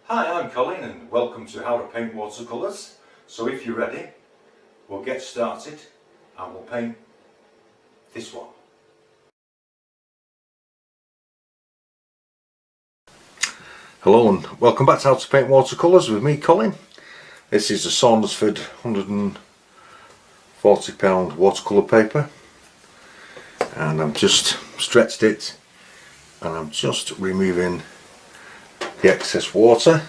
Hi, I'm Colin and welcome to How to Paint Watercolours. So if you're ready, we'll get started and we'll paint this one. Hello and welcome back to How to Paint Watercolours with me, Colin. This is a Saundersford £140 watercolour paper, and I've just stretched it and I'm just removing the excess water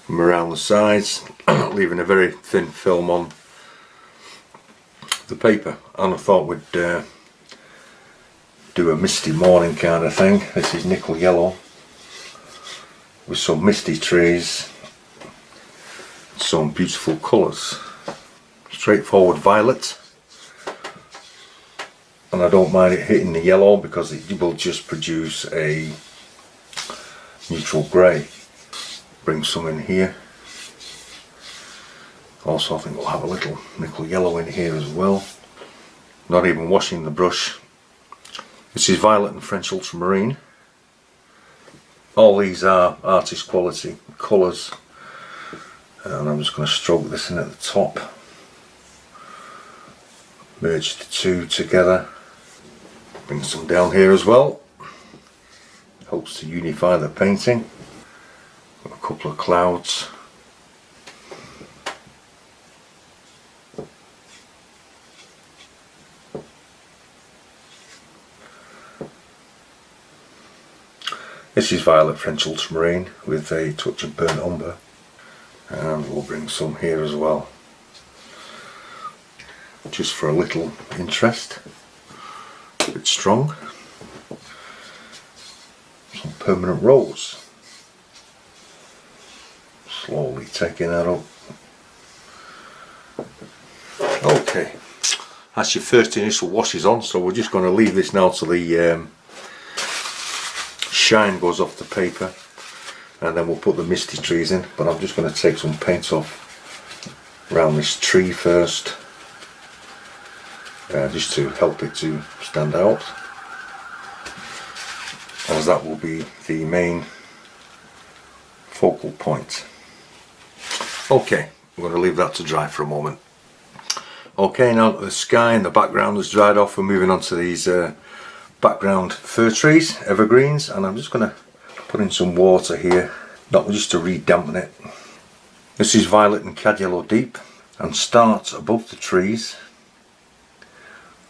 from around the sides, leaving a very thin film on the paper. And I thought we'd do a misty morning kind of thing. This is nickel yellow with some misty trees, some beautiful colours. Straightforward violet, and I don't mind it hitting the yellow because it will just produce a neutral grey. Bring some in here. Also I think we'll have a little nickel yellow in here as well. Not even washing the brush. This is violet and French ultramarine. All these are artist quality colours, and I'm just going to stroke this in at the top. Merge the two together. Bring some down here as well. Helps to unify the painting. A couple of clouds. This is violet French ultramarine with a touch of burnt umber, and we'll bring some here as well, just for a little interest. A bit strong. Some permanent rose. Slowly taking that up. Okay, that's your first initial washes on, so we're just going to leave this now till the shine goes off the paper, and then we'll put the misty trees in. But I'm just going to take some paint off around this tree first, just to help it to stand out, as that will be the main focal point. Okay, I'm going to leave that to dry for a moment. Okay, now that the sky and the background has dried off, we're moving on to these background fir trees, evergreens, and I'm just going to put in some water here, not just to re-dampen it. This is violet and cad yellow deep, and start above the trees.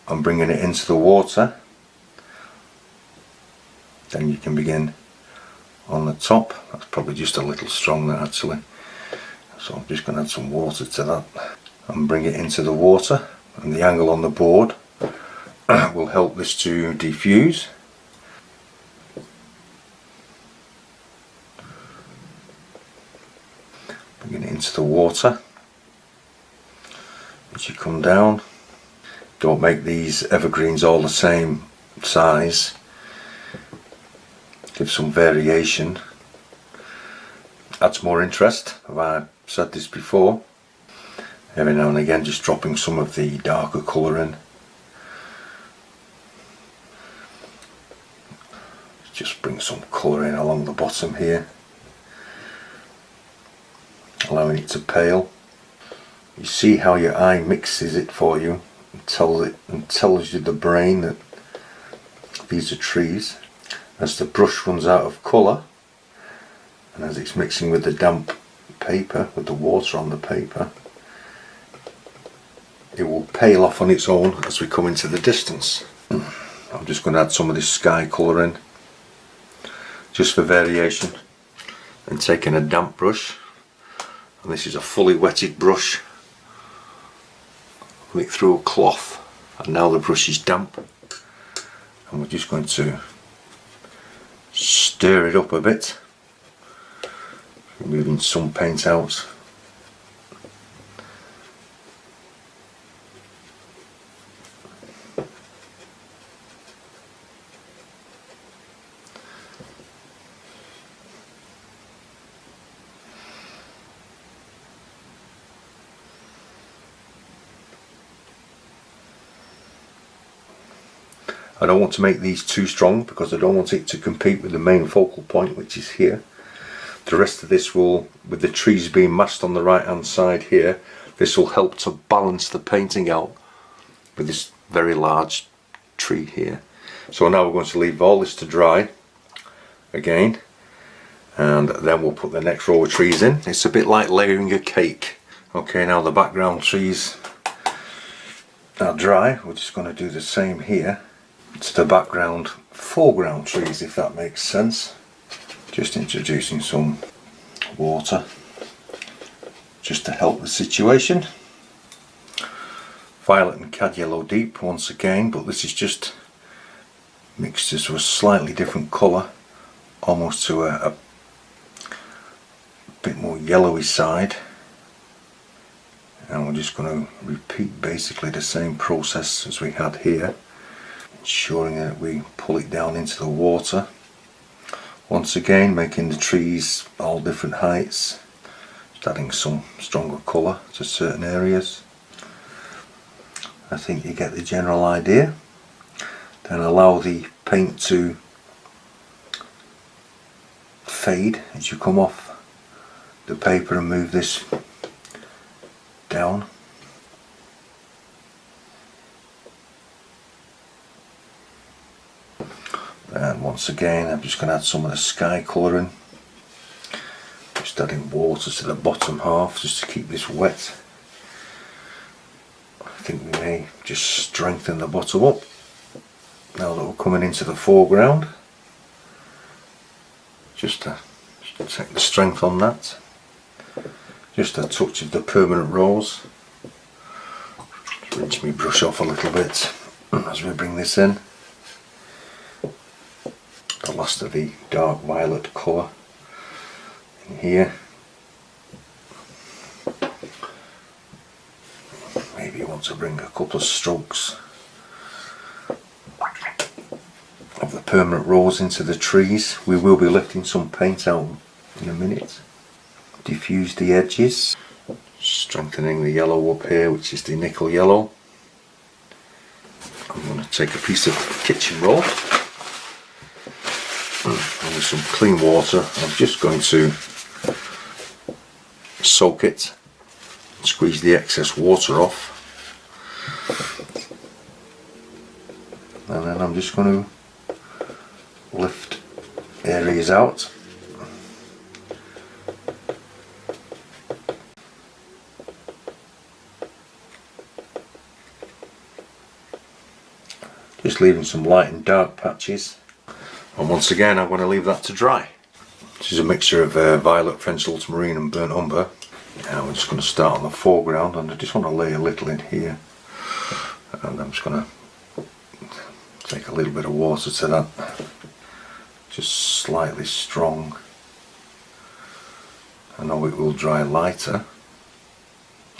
I'm bringing it into the water. Then you can begin on the top. That's probably just a little strong there actually. So I'm just going to add some water to that and bring it into the water, and the angle on the board will help this to diffuse. Bring it into the water. As you come down, don't make these evergreens all the same size. Give some variation. Adds more interest. I've said this before. Every now and again just dropping some of the darker colour in. Just bring some colour in along the bottom here, allowing it to pale. You see how your eye mixes it for you and tells you the brain that these are trees. As the brush runs out of colour, and as it's mixing with the damp paper, with the water on the paper, it will pale off on its own as we come into the distance. I'm just going to add some of this sky colour in, just for variation, and taking a damp brush, and this is a fully wetted brush, put it through a cloth, and now the brush is damp, and we're just going to stir it up a bit, removing some paint out. I don't want to make these too strong because I don't want it to compete with the main focal point, which is here. The rest of this will, with the trees being masked on the right hand side here, this will help to balance the painting out with this very large tree here. So now we're going to leave all this to dry again, and then we'll put the next row of trees in. It's a bit like layering a cake. Okay, now the background trees are dry. We're just going to do the same here. It's the background foreground trees, if that makes sense. Just introducing some water just to help the situation. Violet and cad yellow deep once again, but this is just mixed to a slightly different colour, almost to a bit more yellowy side. And we're just going to repeat basically the same process as we had here, ensuring that we pull it down into the water. Once again, making the trees all different heights, just adding some stronger colour to certain areas. I think you get the general idea. Then allow the paint to fade as you come off the paper and move this down. And once again, I'm just going to add some of the sky colouring, just adding water to the bottom half just to keep this wet. I think we may just strengthen the bottom up now that we're coming into the foreground, just to take the strength on that. Just a touch of the permanent rose. Just rinse my brush off a little bit as we bring this in. The last of the dark violet colour in here. Maybe you want to bring a couple of strokes of the permanent rose into the trees. We will be lifting some paint out in a minute. Diffuse the edges, strengthening the yellow up here, which is the nickel yellow. I'm going to take a piece of kitchen roll and with some clean water I'm just going to soak it, squeeze the excess water off, and then I'm just going to lift areas out. Just leaving some light and dark patches, and once again I'm going to leave that to dry. This is a mixture of violet, French ultramarine and burnt umber. Now we're just going to start on the foreground, and I just want to lay a little in here, and I'm just going to take a little bit of water to that, just slightly strong. I know it will dry lighter,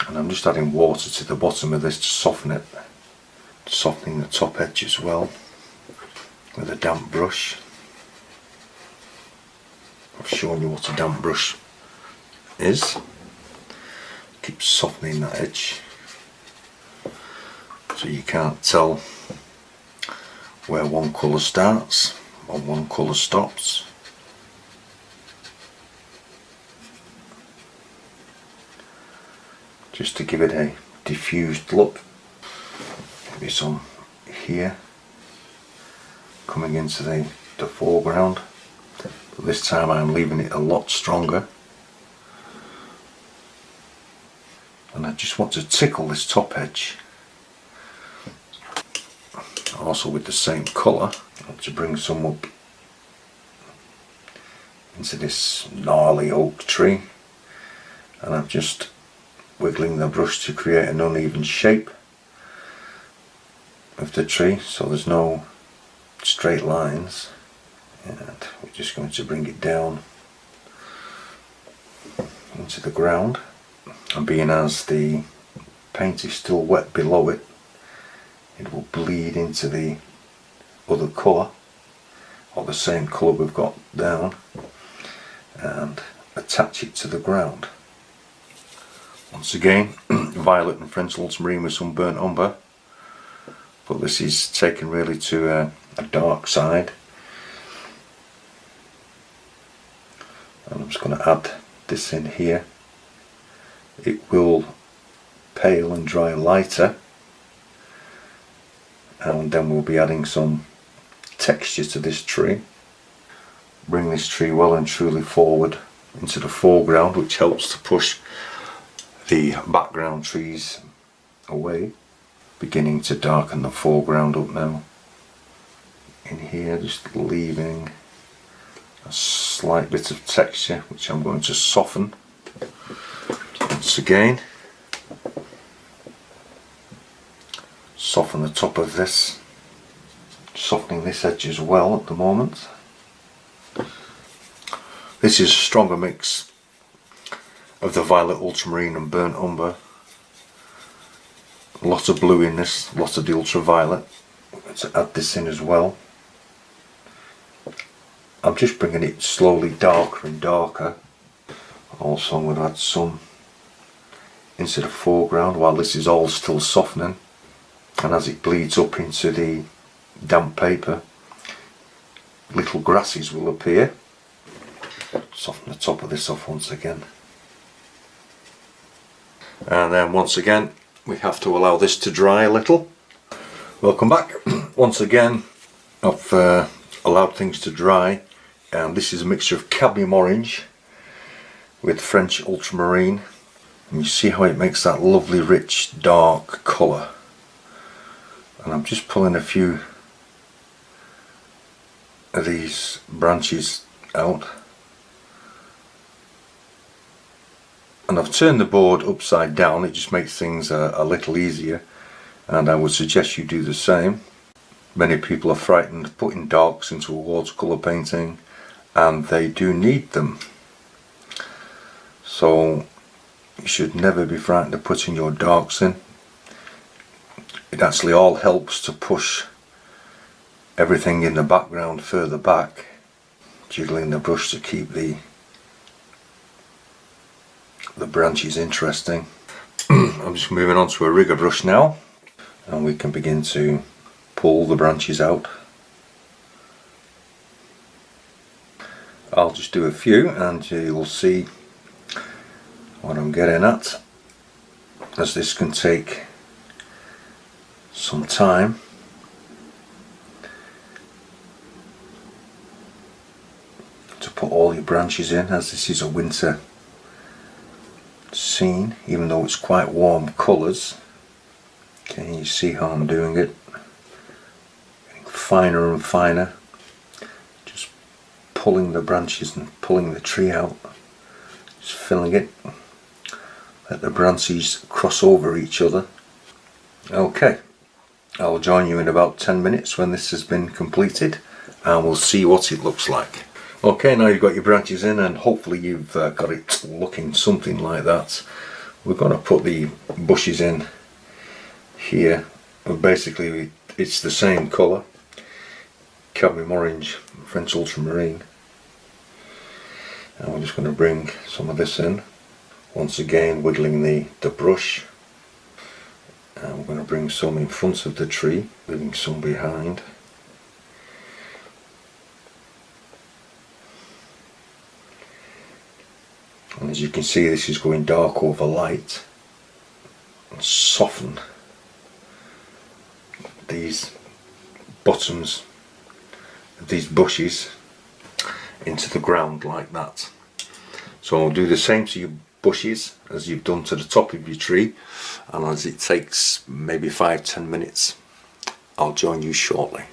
and I'm just adding water to the bottom of this to soften it. Softening the top edge as well with a damp brush. I've shown you what a damp brush is. Keep softening that edge so you can't tell where one colour starts or one colour stops. Just to give it a diffused look. Maybe some here coming into the foreground, but this time I'm leaving it a lot stronger, and I just want to tickle this top edge also with the same colour. I want to bring some up into this gnarly oak tree, and I'm just wiggling the brush to create an uneven shape of the tree, so there's no straight lines, and we're just going to bring it down into the ground, and being as the paint is still wet below it, it will bleed into the other colour, or the same colour we've got down, and attach it to the ground. Once again, violet and French ultramarine with some burnt umber, but this is taken really to a dark side. And I'm just going to add this in here. It will pale and dry lighter, and then we'll be adding some texture to this tree. Bring this tree well and truly forward into the foreground, which helps to push the background trees away. Beginning to darken the foreground up now. In here, just leaving a slight bit of texture, which I'm going to soften once again. Soften the top of this, softening this edge as well at the moment. This is a stronger mix of the violet, ultramarine and burnt umber. A lot of blue in this, a lot of the ultraviolet. To add this in as well. I'm just bringing it slowly darker and darker. Also I'm going to add some into the foreground while this is all still softening, and as it bleeds up into the damp paper, little grasses will appear. Soften the top of this off once again, and then once again we have to allow this to dry a little. Welcome back. Once again I've allowed things to dry, and this is a mixture of cadmium orange with French ultramarine, and you see how it makes that lovely rich dark colour. And I'm just pulling a few of these branches out, and I've turned the board upside down. It just makes things a little easier, and I would suggest you do the same. Many people are frightened putting darks into a watercolour painting, and they do need them. So you should never be frightened of putting your darks in. It actually all helps to push everything in the background further back, jiggling the brush to keep the branches interesting. I'm just moving on to a rigger brush now, and we can begin to pull the branches out. I'll just do a few and you'll see what I'm getting at, as this can take some time. To put all your branches in, as this is a winter scene, even though it's quite warm colours. Okay, you see how I'm doing it, getting finer and finer, just pulling the branches and pulling the tree out, just filling it, let the branches cross over each other. Okay, I'll join you in about 10 minutes when this has been completed, and we'll see what it looks like. Okay, now you've got your branches in, and hopefully you've got it looking something like that. We're going to put the bushes in here, and basically it's the same colour, cadmium orange, French ultramarine, and we're just going to bring some of this in, once again wiggling the brush, and we're going to bring some in front of the tree, leaving some behind. And as you can see, this is going dark over light, and soften these bottoms of these bushes into the ground like that. So I'll do the same to your bushes as you've done to the top of your tree, and as it takes maybe 5-10 minutes, I'll join you shortly.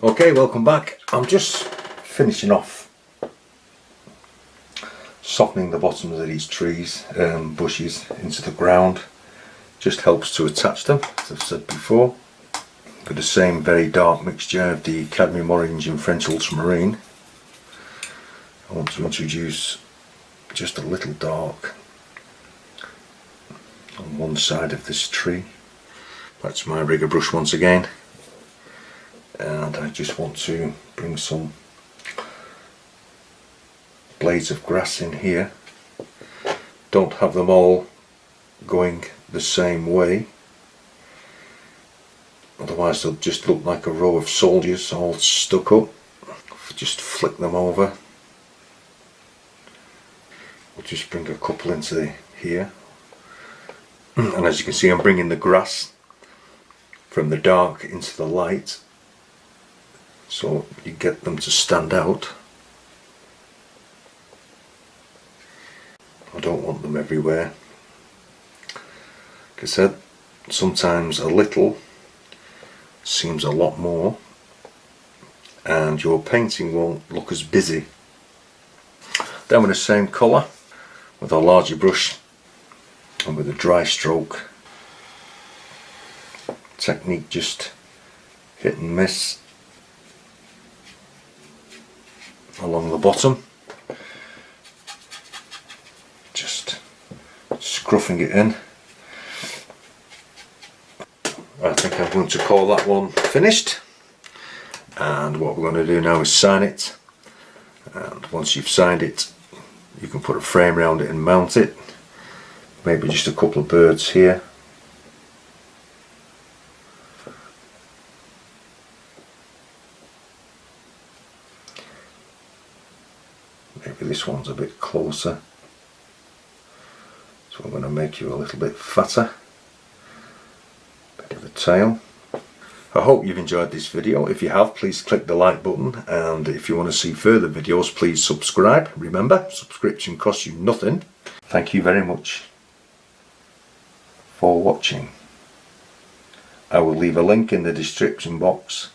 Okay, welcome back. I'm just finishing off softening the bottoms of these trees, bushes into the ground. Just helps to attach them, as I've said before, with the same very dark mixture of the cadmium orange and French ultramarine. I want to introduce just a little dark on one side of this tree. Back to my rigger brush once again, and I just want to bring some blades of grass in here. Don't have them all going the same way, otherwise they'll just look like a row of soldiers all stuck up. Just flick them over we'll just bring a couple into here. And as you can see, I'm bringing the grass from the dark into the light, so you get them to stand out. I don't want them everywhere. Like I said, sometimes a little seems a lot more, and your painting won't look as busy. Then with the same colour, with a larger brush and with a dry stroke technique, just hit and miss along the bottom, just scruffing it in. I think I'm going to call that one finished, and what we're going to do now is sign it, and once you've signed it you can put a frame around it and mount it, maybe just a couple of birds here. Maybe this one's a bit closer, so I'm going to make you a little bit fatter, bit of a tail. I hope you've enjoyed this video. If you have, please click the like button, and if you want to see further videos, please subscribe. Remember, subscription costs you nothing. Thank you very much for watching. I will leave a link in the description box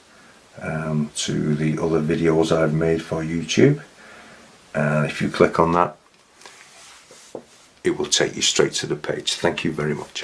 to the other videos I've made for YouTube, and if you click on that, it will take you straight to the page. Thank you very much.